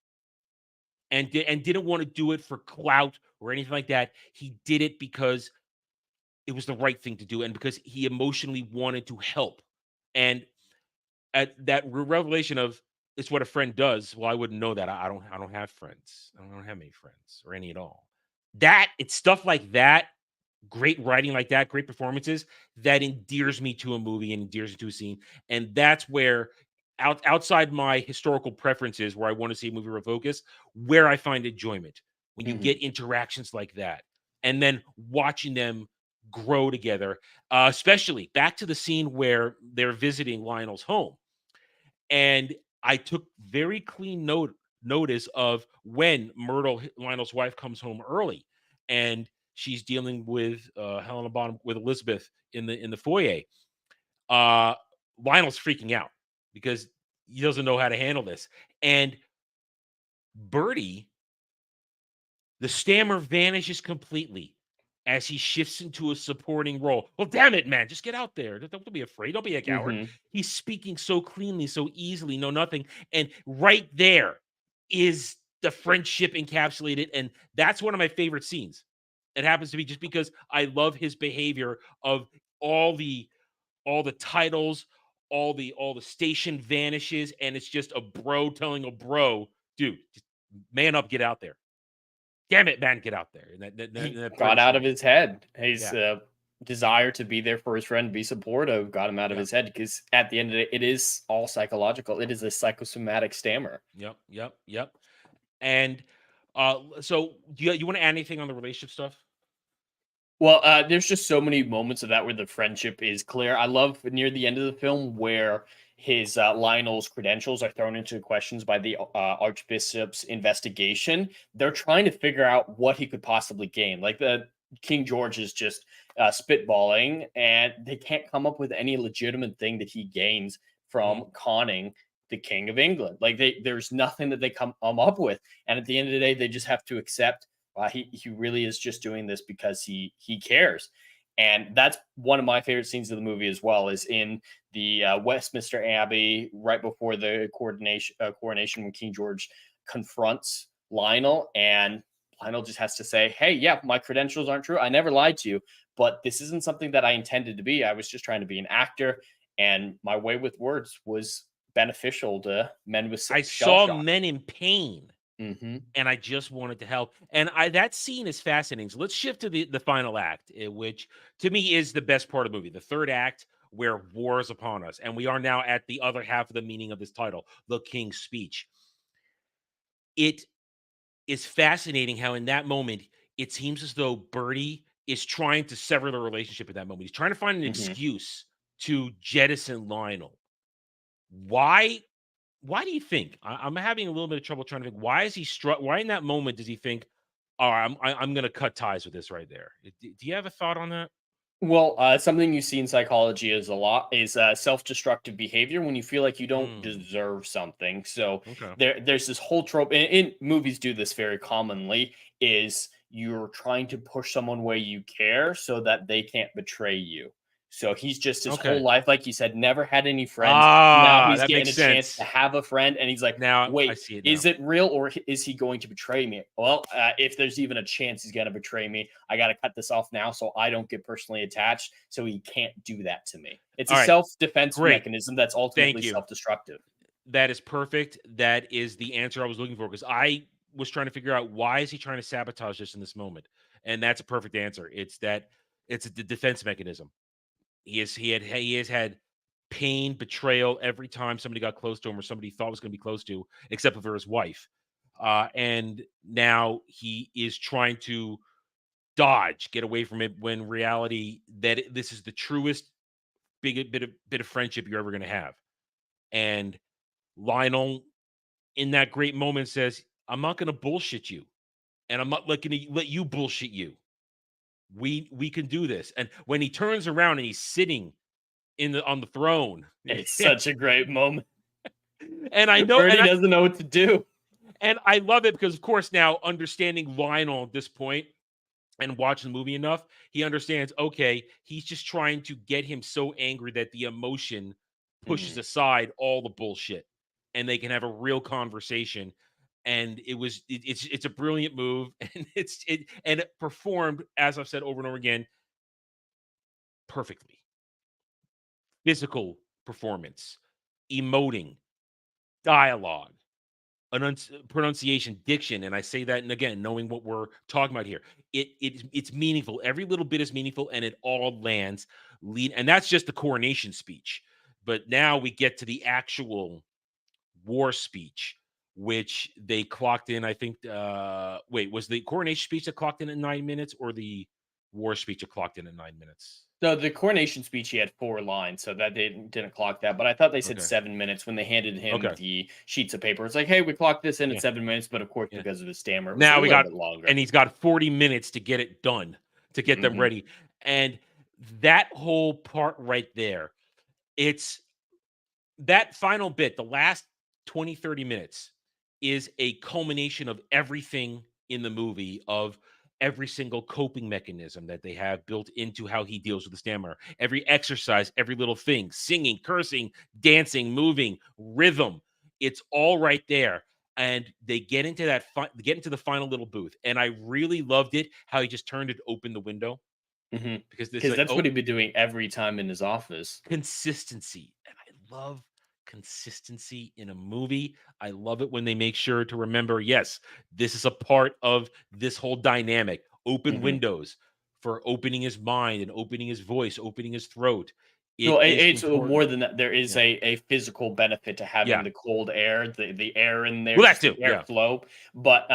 and didn't want to do it for clout or anything like that. He did it because it was the right thing to do, and because he emotionally wanted to help. And at that revelation of it's what a friend does. Well, I wouldn't know that. I don't have friends. I don't have many friends or any at all. That it's stuff like that, great writing like that, great performances that endears me to a movie and endears me to a scene. And that's where outside my historical preferences, where I want to see a movie refocus, where I find enjoyment when you get interactions like that, and then watching them grow together. Especially back to the scene where they're visiting Lionel's home. And I took very clean notice of when Myrtle, Lionel's wife, comes home early, and she's dealing with Helena Bonham with Elizabeth in the foyer. Lionel's freaking out because he doesn't know how to handle this, and Bertie, the stammer vanishes completely as he shifts into a supporting role. Well, damn it, man. Just get out there. Don't be afraid. Don't be a coward. He's speaking so cleanly, so easily, no nothing. And right there is the friendship encapsulated. And that's one of my favorite scenes. It happens to be just because I love his behavior of all the titles, all the station vanishes, and it's just a bro telling a bro, dude, just man up, get out there. Damn it, man, get out there. And that got out of his head. His desire to be there for his friend, be supportive, got him out of his head, because at the end of it, it is all psychological. It is a psychosomatic stammer. Yep. And so you want to add anything on the relationship stuff? Well, there's just so many moments of that where the friendship is clear. I love near the end of the film where his Lionel's credentials are thrown into questions by the Archbishop's investigation. They're trying to figure out what he could possibly gain. Like the King George is just spitballing, and they can't come up with any legitimate thing that he gains from conning the King of England. Like there's nothing that they come up with. And at the end of the day, they just have to accept he really is just doing this because he cares. And that's one of my favorite scenes of the movie as well, is in the Westminster Abbey right before the coronation when King George confronts Lionel, and Lionel just has to say, hey, yeah, my credentials aren't true. I never lied to you, but this isn't something that I intended to be. I was just trying to be an actor, and my way with words was beneficial to men with I saw men in pain. And I just wanted to help. And that scene is fascinating. So let's shift to the final act, which to me is the best part of the movie. The third act, where war is upon us. And we are now at the other half of the meaning of this title, the King's Speech. It is fascinating how in that moment, it seems as though Bertie is trying to sever the relationship at that moment. He's trying to find an excuse to jettison Lionel. Why do you think? I'm having a little bit of trouble trying to think. Why is he why in that moment does he think, "Oh, I'm going to cut ties with this right there"? Do you have a thought on that? Well, something you see in psychology is self-destructive behavior when you feel like you don't deserve something. So there's this whole trope, in movies do this very commonly, is you're trying to push someone where you care so that they can't betray you. So he's just his whole life, like you said, never had any friends. Now he's getting a chance to have a friend, and he's like, now, wait, is it real, or is he going to betray me? Well, if there's even a chance he's going to betray me, I got to cut this off now so I don't get personally attached, so he can't do that to me. It's a self-defense mechanism that's ultimately self-destructive. That is perfect. That is the answer I was looking for, because I was trying to figure out why is he trying to sabotage this in this moment? And that's a perfect answer. It's a defense mechanism. He has had pain, betrayal every time somebody got close to him or somebody he thought was going to be close to, except for his wife. And now he is trying to get away from it, when reality that this is the truest bit of friendship you're ever going to have. And Lionel, in that great moment, says, "I'm not going to bullshit you, and I'm not going to let you bullshit you. We can do this." And when he turns around and he's sitting on the throne, it's such a great moment. And I know Bertie doesn't know what to do. And I love it because, of course, now understanding Lionel at this point and watching the movie enough, he understands, okay, he's just trying to get him so angry that the emotion pushes aside all the bullshit and they can have a real conversation. And it's a brilliant move, and it performed, as I've said over and over again, perfectly. Physical performance, emoting, dialogue, pronunciation, diction, and I say that, and again, knowing what we're talking about here, it's meaningful. Every little bit is meaningful, and it all lands. And that's just the coronation speech. But now we get to the actual war speech, which they clocked in. I think. Wait, was the coronation speech that clocked in at 9 minutes, or the war speech that clocked in at 9 minutes? So the coronation speech, he had 4 lines, so that didn't clock that. But I thought they said Okay. 7 minutes when they handed him Okay. the sheets of paper. It's like, hey, we clocked this in Yeah. at 7 minutes, but of course, Yeah. because of the stammer, it was Now a we little got, bit longer. and he's got 40 minutes to get it done, to get them ready. And that whole part right there, it's that final bit, the last 20, 30 minutes is a culmination of everything in the movie, of every single coping mechanism that they have built into how he deals with the stammer. Every exercise, every little thing, singing, cursing, dancing, moving, rhythm. It's all right there. And they get into that, get into the final little booth. And I really loved it, how he just turned it open the window. Because it's like, that's oh, what he'd be doing every time in his office. consistency. And I love consistency in a movie. I love it when they make sure to remember, yes, this is a part of this whole dynamic. Open windows for opening his mind and opening his voice, opening his throat. So It is it's more important. than that. There is Yeah. a physical benefit to having Yeah. the cold air, the air in there, Well, that just the too, yeah. airflow. But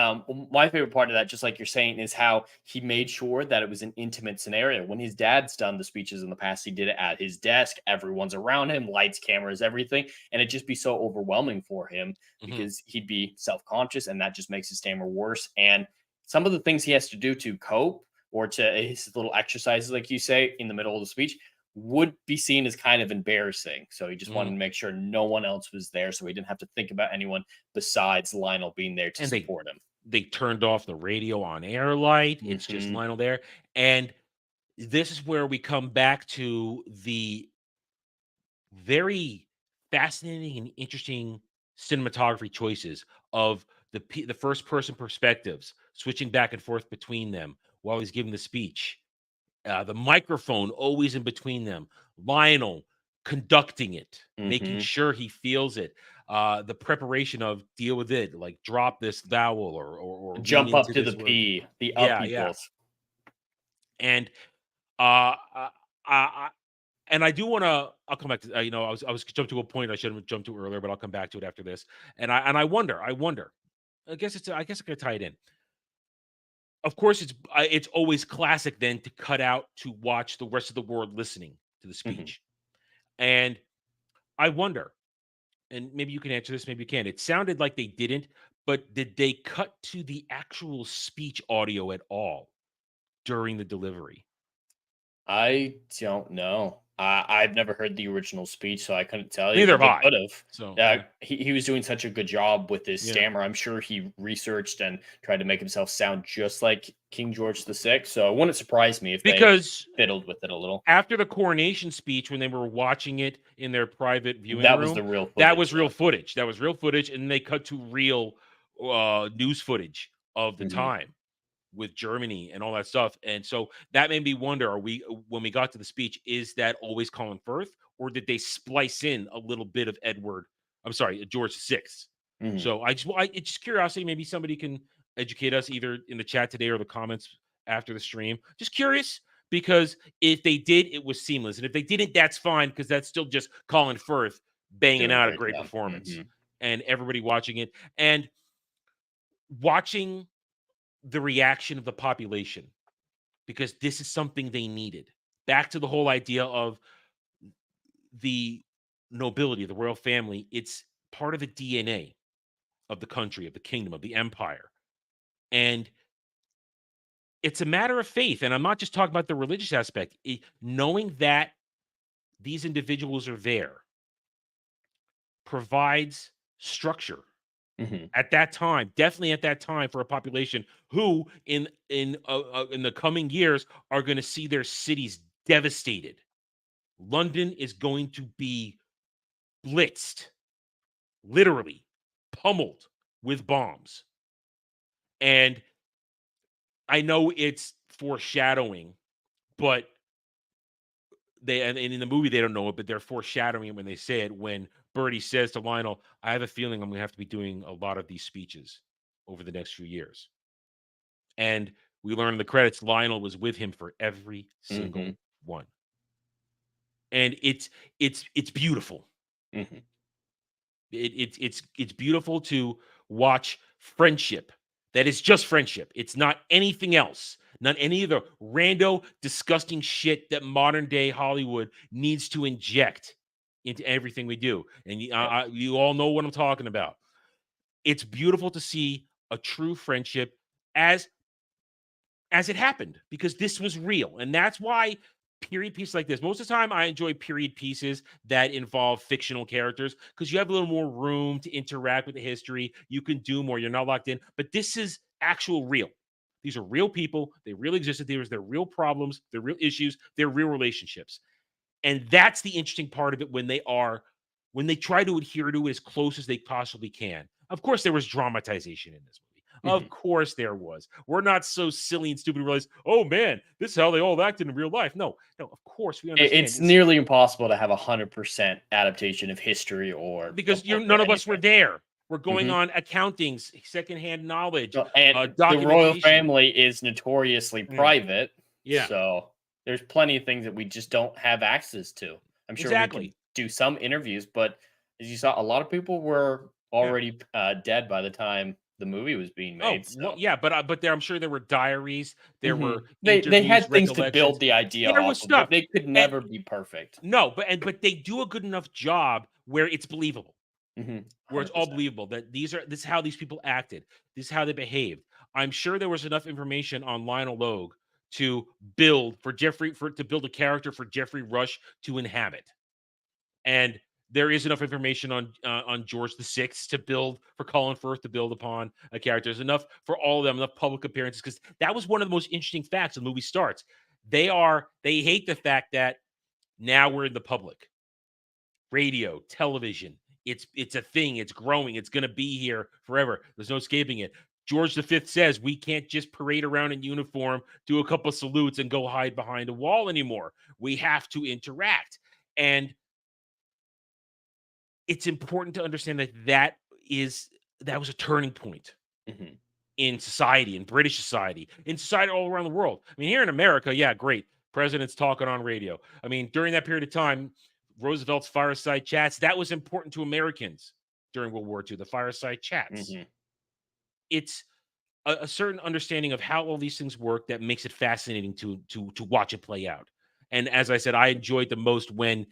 my favorite part of that, just like you're saying, is how he made sure that it was an intimate scenario. When his dad's done the speeches in the past, he did it at his desk. Everyone's around him, lights, cameras, everything, and it'd just be so overwhelming for him because he'd be self-conscious, and that just makes his stammer worse. And some of the things he has to do to cope, or to his little exercises, like you say, in the middle of the speech, would be seen as kind of embarrassing. So he just wanted to make sure no one else was there, so he didn't have to think about anyone besides Lionel being there to support him. They turned off the radio on air light. It's just Lionel there. And this is where we come back to the very fascinating and interesting cinematography choices of the first person perspectives, switching back and forth between them while he's giving the speech. The microphone always in between them. Lionel conducting it, making sure he feels it. The preparation of deal with it, like drop this vowel or jump lean up into to the this word. P, the Yeah, upheavals. And uh, and I do want to. I'll come back to. I was jumped to a point I should have jumped to earlier, but I'll come back to it after this. And I wonder. I guess I could tie it in. Of course, it's always classic then to cut out to watch the rest of the world listening to the speech. And I wonder, and maybe you can answer this, maybe you can. It sounded like they didn't, but did they cut to the actual speech audio at all during the delivery? I don't know. I've never heard the original speech, so I couldn't tell you. Neither But have they I. could have. So he was doing such a good job with his Yeah. stammer. I'm sure he researched and tried to make himself sound just like King George VI. So it wouldn't surprise me if because they fiddled with it a little. after the coronation speech, when they were watching it in their private viewing That room, was the real footage. that was real footage. That was real footage, and they cut to real news footage of the time with Germany and all that stuff. And so that made me wonder, when we got to the speech, is that always Colin Firth, or did they splice in a little bit of George VI? So it's just curiosity. Maybe somebody can educate us either in the chat today or the comments after the stream. Just curious, because if they did, it was seamless. And if they didn't, that's fine, because that's still just Colin Firth banging out a great performance and everybody watching it and watching the reaction of the population, because this is something they needed. Back to the whole idea of the nobility, the royal family. It's part of the DNA of the country, of the kingdom, of the empire. And it's a matter of faith. And I'm not just talking about the religious aspect. Knowing that these individuals are there provides structure. At that time, definitely at that time, for a population who in the coming years are going to see their cities devastated. London is going to be blitzed, literally pummeled with bombs. And I know it's foreshadowing, but and in the movie they don't know it, but they're foreshadowing it when they say it. When Birdie says to Lionel, "I have a feeling I'm going to have to be doing a lot of these speeches over the next few years," and we learn in the credits Lionel was with him for every single one, and it's beautiful. It's beautiful to watch friendship that is just friendship. It's not anything else. Not any of the rando, disgusting shit that modern day Hollywood needs to inject into everything we do. And you all know what I'm talking about. It's beautiful to see a true friendship as it happened, because this was real. And that's why period pieces like this, most of the time I enjoy period pieces that involve fictional characters, because you have a little more room to interact with the history. You can do more. You're not locked in. But this is actual real. These are real people. They really existed. Their real problems, their real issues, their real relationships. And that's the interesting part of it when they try to adhere to it as close as they possibly can. Of course, there was dramatization in this movie. Of course there was. We're not so silly and stupid to realize, oh man, this is how they all acted in real life. No, of course we understand. It's nearly impossible to have 100% adaptation of history, or because none of us were there. We're going on accountings, secondhand knowledge, and the royal family is notoriously private. Yeah. So there's plenty of things that we just don't have access to. I'm sure we can do some interviews, but as you saw, a lot of people were already dead by the time the movie was being made. Well, yeah, but I'm sure there were diaries. There were they had things to build the idea there off was of, stuff. but they could never be perfect. No, but they do a good enough job where it's believable. Where it's all believable that this is how these people acted. This is how they behaved. I'm sure there was enough information on Lionel Logue to build to build a character for Jeffrey Rush to inhabit. And there is enough information on George VI to build for Colin Firth to build upon a character. There's enough for all of them, enough public appearances, because that was one of the most interesting facts when the movie starts. They hate the fact that now we're in the public. Radio, television, it's a thing, it's growing, it's gonna be here forever. There's no escaping it. George V says we can't just parade around in uniform, do a couple of salutes, and go hide behind a wall anymore. We have to interact. And it's important to understand that was a turning point in society, in British society, in society all around the world. I mean, here in America, yeah, great. Presidents talking on radio. I mean, during that period of time, Roosevelt's fireside chats, that was important to Americans during World War II, the fireside chats. It's a certain understanding of how all these things work that makes it fascinating to watch it play out. And as I said, I enjoyed the most when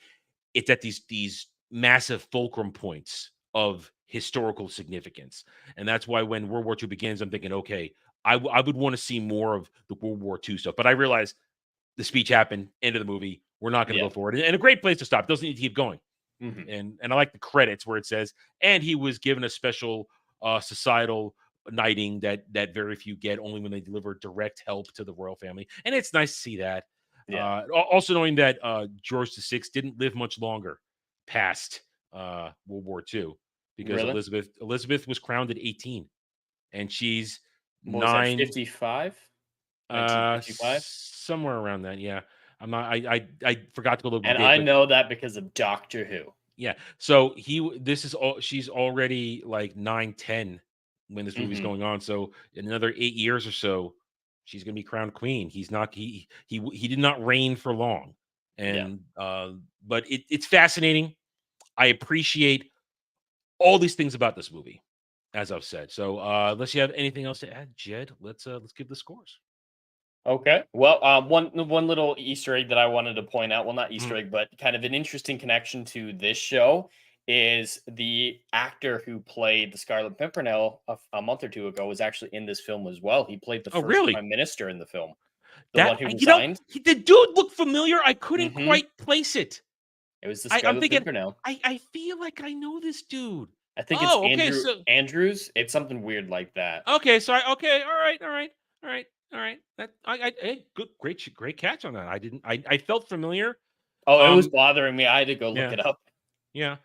it's at these massive fulcrum points of historical significance. And that's why when World War II begins, I'm thinking, okay, I would want to see more of the World War II stuff. But I realized the speech happened, end of the movie. We're not going to go forward. And a great place to stop. It doesn't need to keep going. And I like the credits where it says, and he was given a special suicidal knighting that very few get, only when they deliver direct help to the royal family. And it's nice to see that. Also knowing that George VI didn't live much longer past World War II, because Elizabeth was crowned at 18, and she's 55? Somewhere around that. Yeah. I'm not. I forgot to go look. And I know that because of Doctor Who. Yeah. So she's already like 9, 10 when this movie's going on. So in another 8 years or so, she's gonna be crowned queen. He did not reign for long. And but it's fascinating. I appreciate all these things about this movie, as I've said. So unless you have anything else to add, Jed, let's give the scores. Okay. Well, one little Easter egg that I wanted to point out, well, not Easter egg, but kind of an interesting connection to this show, is the actor who played the Scarlet Pimpernel a month or two ago was actually in this film as well. He played the first prime minister in the film. The one who resigned. The dude looked familiar. I couldn't quite place it. It was the Scarlet Pimpernel. I feel like I know this dude. I think it's Andrews. It's something weird like that. Okay, so all right. Great catch on that. I felt familiar. Oh, it was bothering me. I had to go look it up. Yeah.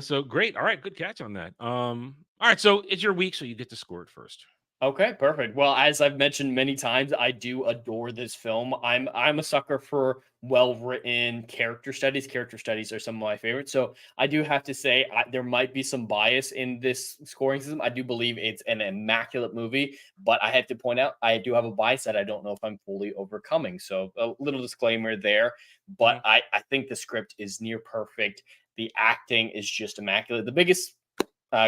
So great. All right, good catch on that. All right, so it's your week, so you get to score it first. Okay, perfect. Well, as I've mentioned many times, I do adore this film. I'm a sucker for well-written character studies. Character studies are some of my favorites. So I do have to say there might be some bias in this scoring system. I do believe it's an immaculate movie, but I have to point out I do have a bias that I don't know if I'm fully overcoming. So a little disclaimer there. But I think the script is near perfect. The acting is just immaculate. The biggest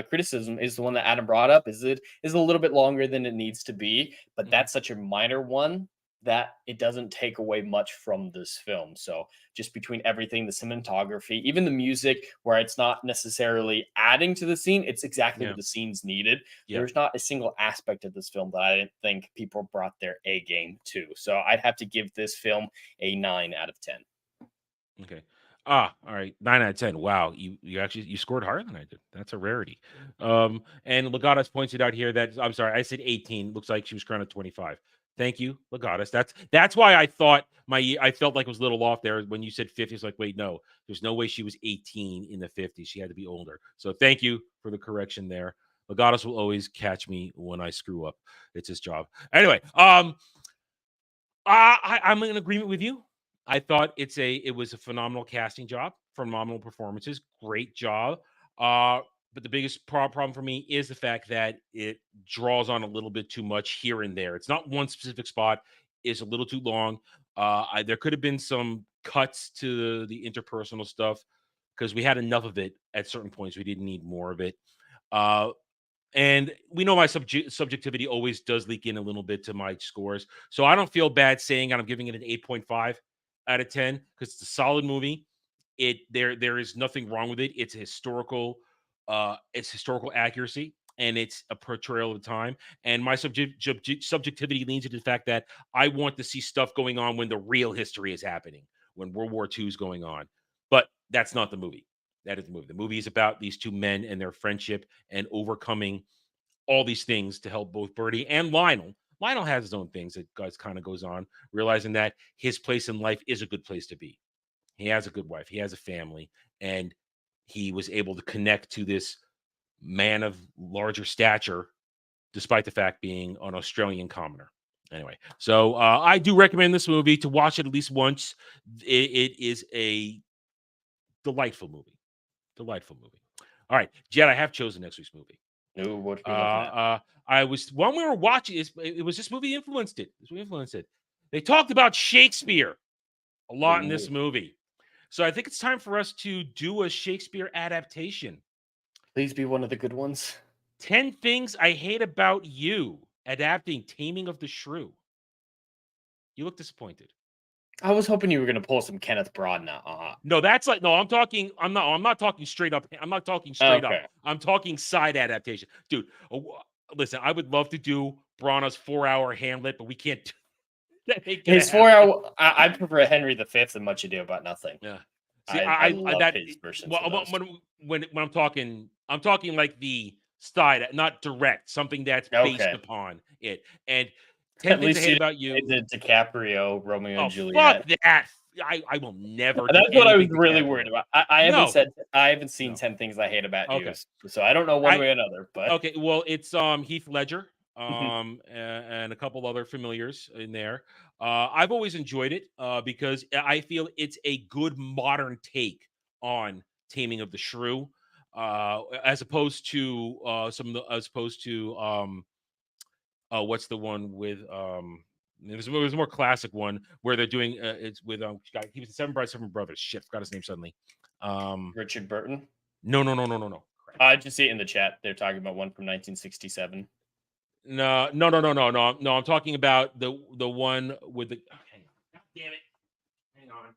criticism is the one that Adam brought up. Is it is a little bit longer than it needs to be, but that's such a minor one that it doesn't take away much from this film. So just between everything, the cinematography, even the music, where it's not necessarily adding to the scene, it's exactly what the scenes needed. There's not a single aspect of this film that I didn't think people brought their A game to. So I'd have to give this film a 9 out of 10. Okay. All right. 9 out of 10. Wow. You actually you scored higher than I did. That's a rarity. And Legatus points it out here that I'm sorry, I said 18. Looks like she was crowned at 25. Thank you, Legatus. That's why I thought I felt like it was a little off there when you said 50. It's like, wait, no, there's no way she was 18 in the 50s. She had to be older. So thank you for the correction there. Legatus will always catch me when I screw up. It's his job. Anyway, I'm in agreement with you. I thought it was a phenomenal casting job, phenomenal performances, great job. But the biggest problem for me is the fact that it draws on a little bit too much here and there. It's not one specific spot; it's a little too long. There could have been some cuts to the interpersonal stuff because we had enough of it at certain points. We didn't need more of it. And we know my subjectivity always does leak in a little bit to my scores. So I don't feel bad saying I'm giving it an 8.5 out of 10 because it's a solid movie. There is nothing wrong with it. It's historical accuracy and it's a portrayal of the time. And my subjectivity leans into the fact that I want to see stuff going on when the real history is happening, when World War II is going on. But that's not the movie. That is the movie. The movie is about these two men and their friendship and overcoming all these things to help both Birdie and Lionel. Lionel has his own things that kind of goes on, realizing that his place in life is a good place to be. He has a good wife. He has a family. And he was able to connect to this man of larger stature, despite the fact being an Australian commoner. Anyway, so I do recommend this movie to watch it at least once. It is a delightful movie. Delightful movie. All right, Jed, I have chosen next week's movie. Ooh, what are we looking at? I was when we were watching it was this movie influenced it. They talked about Shakespeare a lot in this movie. So I think it's time for us to do a Shakespeare adaptation. Please be one of the good ones. 10 Things I Hate About You, adapting Taming of the Shrew. You look disappointed. I was hoping you were going to pull some Kenneth Branagh now. No, that's like I'm not talking straight up. I'm not talking straight up. I'm talking side adaptation. Dude, listen, I would love to do Branagh's 4-hour Hamlet, but we can't do his 4-hour I prefer Henry V and Much Ado About Nothing. Yeah. See, I love his versions. When I'm talking like the side, not direct, something that's based upon it. And 10 Things I Hate About You. The DiCaprio, Romeo and Juliet. Fuck that. I will never. That's what I was really worried about. I haven't seen 10 Things I Hate About You, so I don't know one way or another. But okay, well, it's Heath Ledger, and a couple other familiars in there. I've always enjoyed it because I feel it's a good modern take on Taming of the Shrew, as opposed to what's the one with it was a more classic one where they're doing it's with he was Seven Brides, Seven Brothers. Shit, forgot his name suddenly. Richard Burton. No. I just see it in the chat. They're talking about one from 1967. No. I'm talking about the one with the. Okay, God damn it! Hang on.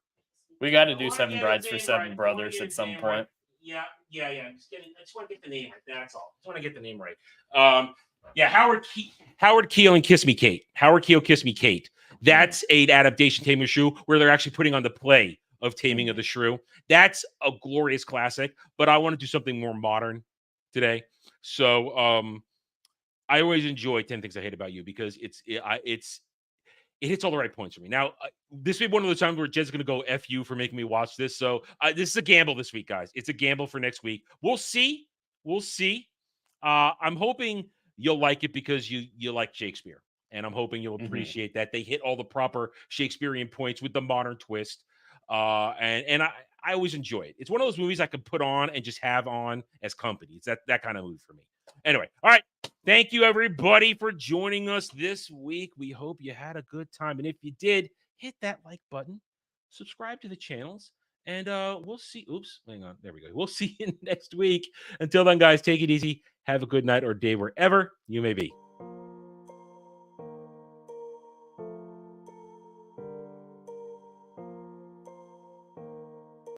We got to do Seven Brides for Seven Brothers at some point. Right. Yeah. I just want to get the name right. That's all. I just want to get the name right. Yeah, Howard Keel and Kiss Me Kate. Howard Keel, Kiss Me Kate. That's an adaptation, Taming of the Shrew, where they're actually putting on the play of Taming of the Shrew. That's a glorious classic, but I want to do something more modern today. So I always enjoy 10 Things I Hate About You because it hits all the right points for me. Now, this may be one of those times where Jed's going to go F you for making me watch this. So this is a gamble this week, guys. It's a gamble for next week. We'll see. I'm hoping you'll like it because you like Shakespeare. And I'm hoping you'll appreciate that. They hit all the proper Shakespearean points with the modern twist. And I always enjoy it. It's one of those movies I could put on and just have on as company. It's that kind of movie for me. Anyway, all right. Thank you, everybody, for joining us this week. We hope you had a good time. And if you did, hit that like button, subscribe to the channels, and we'll see. Oops, hang on. There we go. We'll see you next week. Until then, guys, take it easy. Have a good night or day wherever you may be.